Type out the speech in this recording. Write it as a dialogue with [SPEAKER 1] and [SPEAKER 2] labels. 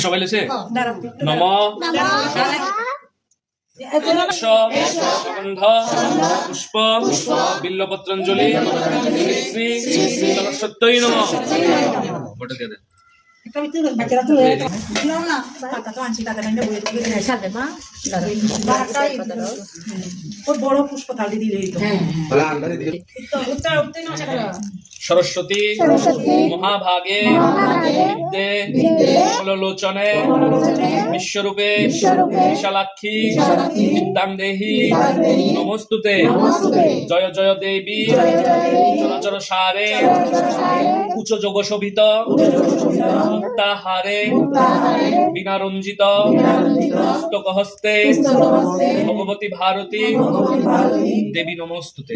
[SPEAKER 1] সবাই লেছে নম গন্ধ পুষ্প বিল্লপত্রাঞ্জলি শ্রী সরস্বত্যই নমঃ। ওটা দিয়ে দেন। সরস্বতী মহাভাগে বিদ্যে কমলোচনে বিশ্বরূপে বিশালাক্ষী বিদ্যাং দেহি নমস্তুতে। জয় জয় দেবী চরাচর সারে উচ্চ যোগ শোভিত মুক্তাহারে বীণারঞ্জিত পুস্তক হস্তে ভগবতী ভারতী দেবী নমস্তুতে।